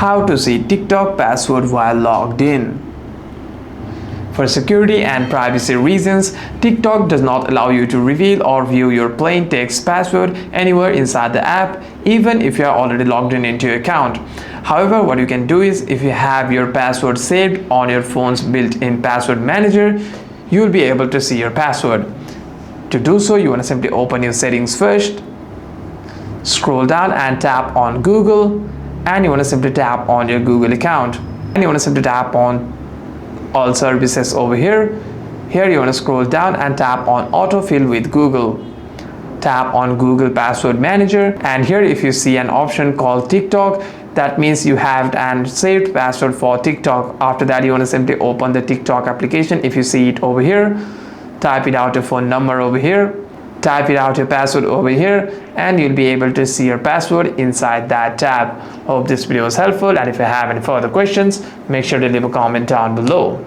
How to see TikTok password while logged in. For security and privacy reasons, TikTok does not allow you to reveal or view your plain text password anywhere inside the app, even if you are already logged in into your account. However, what you can do is, if you have your password saved on your phone's built-in password manager, you will be able to see your password. To do so, you want to simply open your settings first, scroll down and tap on Google, and you want to simply tap on your Google account, and you want to simply tap on all services over here. Here you want to scroll down and tap on autofill with Google. Tap on Google Password Manager, and here if you see an option called TikTok, that means you have an saved password for TikTok. After that, you want to simply open the TikTok application. If you see it over here, type it out your phone number over here, type it out your password over here, and you'll be able to see your password inside that tab. Hope this video was helpful, and if you have any further questions, make sure to leave a comment down below.